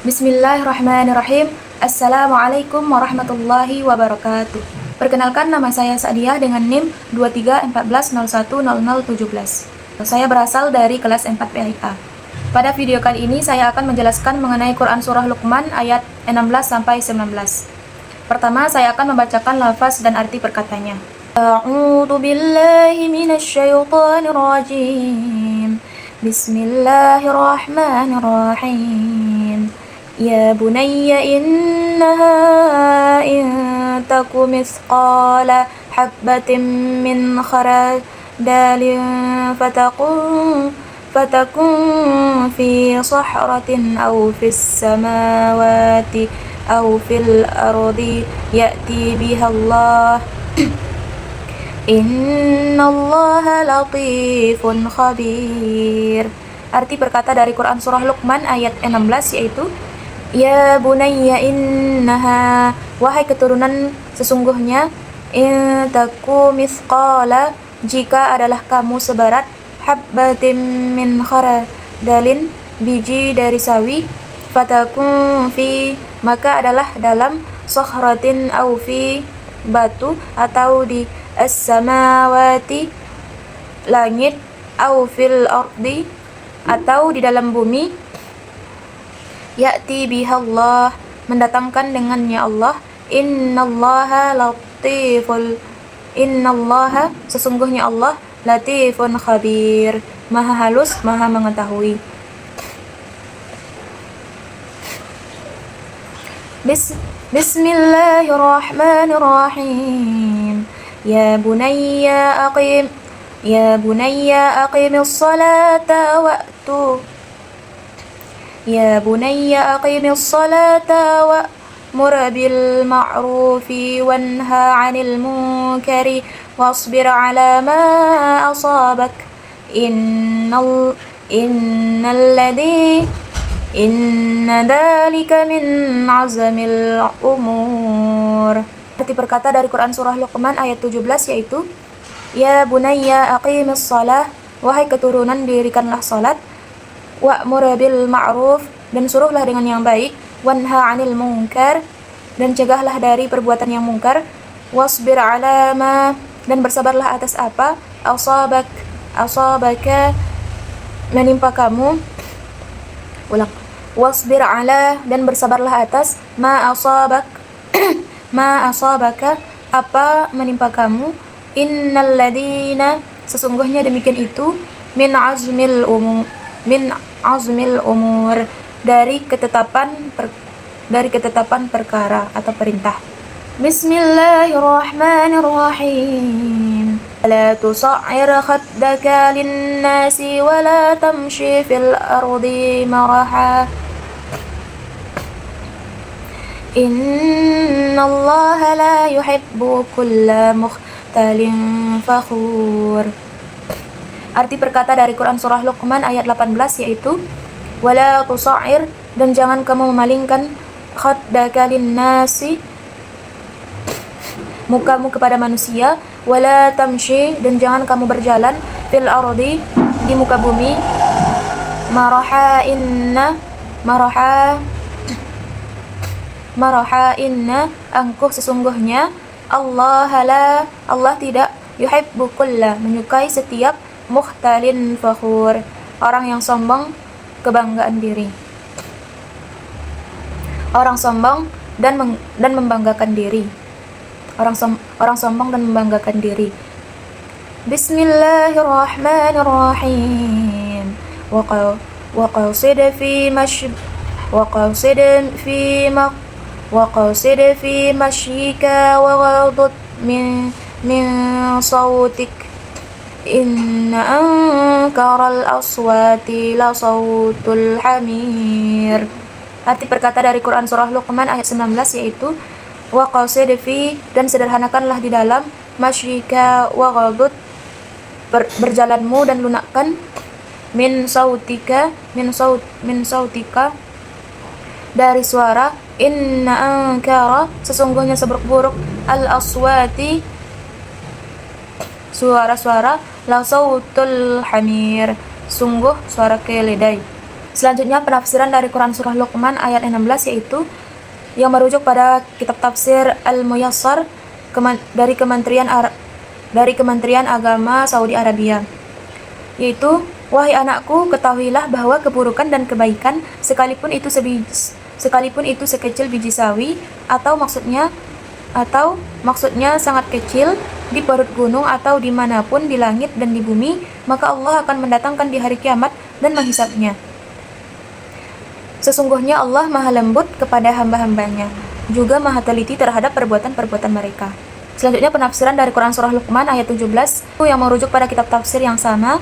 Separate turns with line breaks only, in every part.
Bismillahirrahmanirrahim. Assalamualaikum warahmatullahi wabarakatuh. Perkenalkan, nama saya Sa'diyah dengan NIM 2314010017. Saya berasal dari kelas 4 PAIA. Pada video kali ini saya akan menjelaskan mengenai Quran Surah Luqman ayat 16-19. Pertama, saya akan membacakan lafaz dan arti perkatanya. A'udzu billahi minasyaitonir rajim. Bismillahirrahmanirrahim. Ya bunayya innaha in taku mithqala habbatin min khardalin fatakun fi sahratin aw fis samawati aw fil ardi ya'ti biha Allah innallaha latifun khabir. Arti perkata dari Quran Surah Luqman ayat 16 yaitu Ya bunayya innaha, wahai keturunan sesungguhnya, in taku mithqala, jika adalah kamu seberat, habbatin min khardalin, biji dari sawi, fatakun fi, maka adalah dalam, sakhratin au fi, batu, atau di as-samawati, langit, au fil ardi, atau di dalam bumi, ya'ti bihallah, mendatangkan dengannya Allah, innallaha sesungguhnya Allah, latifun khabir, maha halus, maha mengetahui. Bismillahirrahmanirrahim. Ya bunayya aqimis salata wa'mur bil ma'rufi wanha 'anil munkari wasbir 'ala ma asabak inna dhalika min 'azmil umur. Arti perkata dari Quran Surah Luqman ayat 17 yaitu Ya bunayya aqimis shalah, wahai keturunan dirikanlah salat, wa'mur bil ma'ruf, dan suruhlah dengan yang baik, wanha 'anil munkar, dan cegahlah dari perbuatan yang mungkar, wasbir 'ala ma, dan bersabarlah atas apa asabaka menimpa kamu. Wasbir 'ala, dan bersabarlah atas ma asabaka apa menimpa kamu. Innal ladina, sesungguhnya demikian itu, min azmil umur, dari ketetapan perkara atau perintah. Bismillahirrahmanirrahim. La tusa'ir khaddaka linnasi wa la tamshi fil ardi maraha innallaha la yuhibbu kulla mukhtalin fakhur. Arti perkata dari Quran Surah Luqman ayat 18 yaitu wala tusa'ir, dan jangan kamu memalingkan, khaddaka linnasi, mukamu kepada manusia, wala tamshi, dan jangan kamu berjalan, fil ardi, di muka bumi, maraha inna, angkuh sesungguhnya, Allah tidak, yuhibbu kulla, menyukai setiap, mukhtalin fakhur, orang yang sombong, kebanggaan diri. Orang sombong dan membanggakan diri. Orang sombong dan membanggakan diri. Bismillahirrahmanirrahim. Waqasid fi mashyika waghdud min sawtik inna ankaral aswati la sawtul hamir. Arti perkata dari Quran Surah Luqman ayat 19 yaitu waqasid fi, dan sederhanakanlah di dalam, masyrika waghdud, berjalanmu dan lunakkan, min sautika dari suara, inna ankara, sesungguhnya seburuk-buruk, al aswati, suara-suara, la sautul hamir, sungguh suara keledai. Selanjutnya penafsiran dari Quran Surah Luqman ayat 16 yaitu yang merujuk pada kitab tafsir Al-Muyassar dari Kementerian Agama Saudi Arabia, yaitu, wahai anakku, ketahuilah bahwa keburukan dan kebaikan sekalipun itu sekecil biji sawi atau maksudnya sangat kecil di perut gunung atau dimanapun di langit dan di bumi, maka Allah akan mendatangkan di hari kiamat dan menghisapnya. Sesungguhnya Allah maha lembut kepada hamba-hambanya, juga maha teliti terhadap perbuatan-perbuatan mereka. Selanjutnya penafsiran dari Quran Surah Luqman ayat 17 yang merujuk pada kitab tafsir yang sama.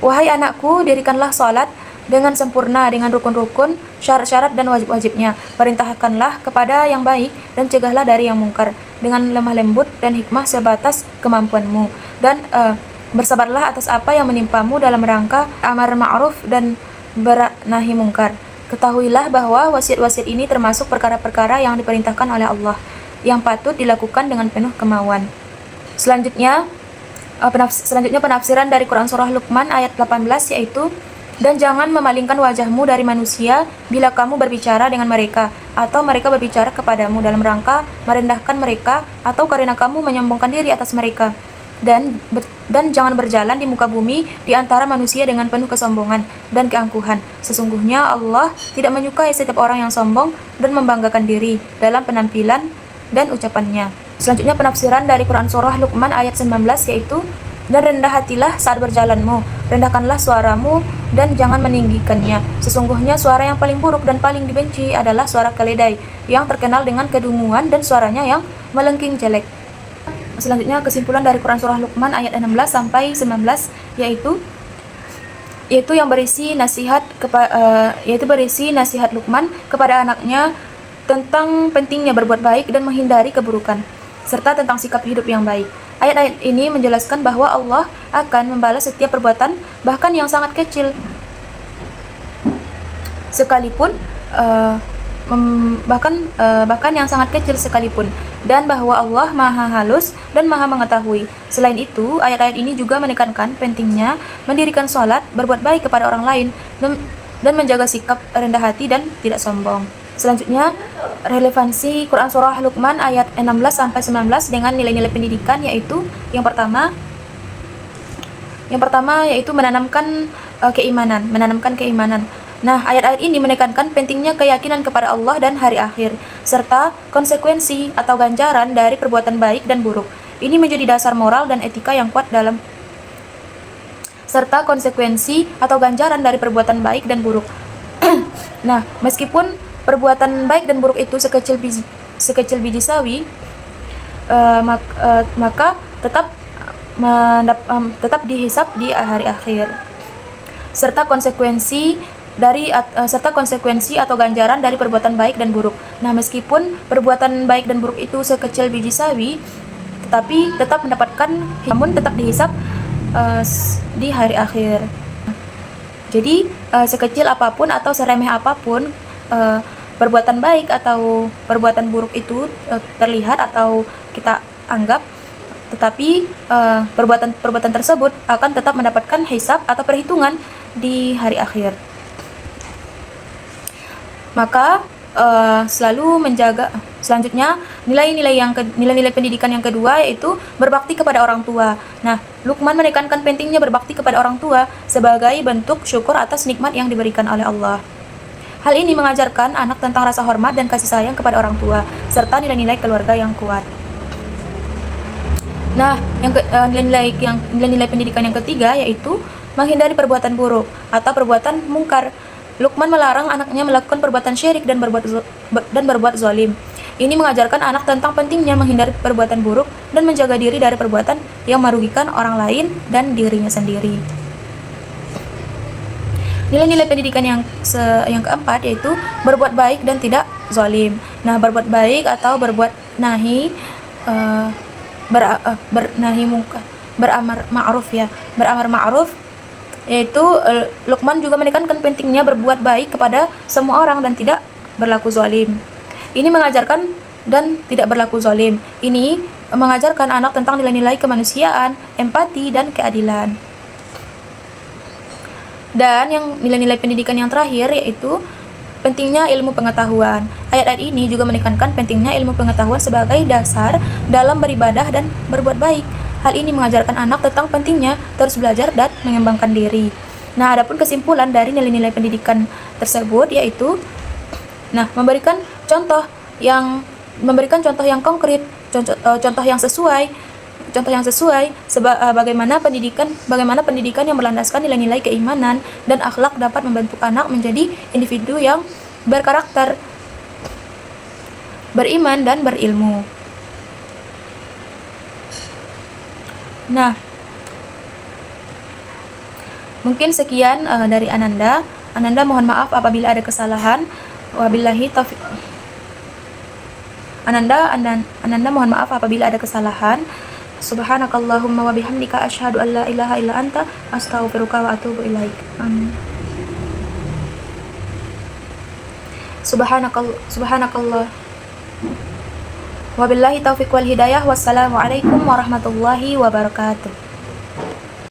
Wahai anakku, dirikanlah salat dengan sempurna dengan rukun-rukun, syarat-syarat dan wajib-wajibnya. Perintahkanlah kepada yang baik dan cegahlah dari yang mungkar dengan lemah lembut dan hikmah sebatas kemampuanmu. Dan bersabarlah atas apa yang menimpamu dalam rangka amar ma'ruf dan nahi mungkar. Ketahuilah bahwa wasiat-wasiat ini termasuk perkara-perkara yang diperintahkan oleh Allah, yang patut dilakukan dengan penuh kemauan. Selanjutnya penafsiran dari Quran Surah Luqman ayat 18 yaitu, dan jangan memalingkan wajahmu dari manusia bila kamu berbicara dengan mereka, atau mereka berbicara kepadamu dalam rangka merendahkan mereka, atau karena kamu menyombongkan diri atas mereka. Dan jangan berjalan di muka bumi di antara manusia dengan penuh kesombongan dan keangkuhan. Sesungguhnya Allah tidak menyukai setiap orang yang sombong dan membanggakan diri dalam penampilan dan ucapannya. Selanjutnya penafsiran dari Quran Surah Luqman ayat 19 yaitu, dan rendah hatilah saat berjalanmu, rendahkanlah suaramu dan jangan meninggikannya. Sesungguhnya suara yang paling buruk dan paling dibenci adalah suara keledai yang terkenal dengan kedunguan dan suaranya yang melengking jelek. Selanjutnya kesimpulan dari Quran Surah Luqman ayat 16 sampai 19 yaitu yang berisi nasihat Luqman kepada anaknya tentang pentingnya berbuat baik dan menghindari keburukan, serta tentang sikap hidup yang baik. Ayat-ayat ini menjelaskan bahwa Allah akan membalas setiap perbuatan, bahkan yang sangat kecil sekalipun, bahkan yang sangat kecil sekalipun, dan bahwa Allah maha halus dan maha mengetahui. Selain itu, ayat-ayat ini juga menekankan pentingnya mendirikan sholat, berbuat baik kepada orang lain, dan menjaga sikap rendah hati dan tidak sombong. Selanjutnya, relevansi Quran Surah Luqman ayat 16-19 dengan nilai-nilai pendidikan yaitu yang pertama yaitu menanamkan keimanan. Nah, ayat-ayat ini menekankan pentingnya keyakinan kepada Allah dan hari akhir, serta konsekuensi atau ganjaran dari perbuatan baik dan buruk. Ini menjadi dasar moral dan etika yang kuat Nah, meskipun perbuatan baik dan buruk itu sekecil biji sawi, maka tetap dihisap di hari akhir, serta konsekuensi atau ganjaran dari perbuatan baik dan buruk. Nah, meskipun perbuatan baik dan buruk itu sekecil biji sawi, tetapi tetap dihisap di hari akhir. Jadi sekecil apapun atau seremeh apapun perbuatan baik atau perbuatan buruk itu terlihat atau kita anggap, tetapi perbuatan tersebut akan tetap mendapatkan hisab atau perhitungan di hari akhir. Maka selanjutnya nilai-nilai pendidikan yang kedua yaitu berbakti kepada orang tua. Nah, Luqman menekankan pentingnya berbakti kepada orang tua sebagai bentuk syukur atas nikmat yang diberikan oleh Allah. Hal ini mengajarkan anak tentang rasa hormat dan kasih sayang kepada orang tua serta nilai-nilai keluarga yang kuat. Nah, nilai-nilai pendidikan yang ketiga yaitu menghindari perbuatan buruk atau perbuatan mungkar. Luqman melarang anaknya melakukan perbuatan syirik dan berbuat zalim. Ini mengajarkan anak tentang pentingnya menghindari perbuatan buruk dan menjaga diri dari perbuatan yang merugikan orang lain dan dirinya sendiri. Nilai-nilai pendidikan yang keempat yaitu berbuat baik dan tidak zalim. Nah, berbuat baik atau berbuat nahi beramar ma'ruf yaitu Luqman juga menekankan pentingnya berbuat baik kepada semua orang dan tidak berlaku zalim. Ini mengajarkan dan tidak berlaku zalim. Ini mengajarkan anak tentang nilai-nilai kemanusiaan, empati dan keadilan. Dan yang nilai-nilai pendidikan yang terakhir yaitu pentingnya ilmu pengetahuan. Ayat-ayat ini juga menekankan pentingnya ilmu pengetahuan sebagai dasar dalam beribadah dan berbuat baik. Hal ini mengajarkan anak tentang pentingnya terus belajar dan mengembangkan diri. Nah, adapun kesimpulan dari nilai-nilai pendidikan tersebut yaitu memberikan contoh yang konkret, contoh yang sesuai bagaimana pendidikan yang berlandaskan nilai-nilai keimanan dan akhlak dapat membentuk anak menjadi individu yang berkarakter, beriman dan berilmu. Nah, mungkin sekian dari Ananda. Ananda mohon maaf apabila ada kesalahan. Wabillahi taufiq. Ananda mohon maaf apabila ada kesalahan. Subhanakallahumma wa bihamdika asyhadu an la ilaha illa anta astaghfiruka wa atubu ilaik. Amin. Subhanakallah. Wabillahi taufiq wal hidayah. Wassalamualaikum warahmatullahi wabarakatuh.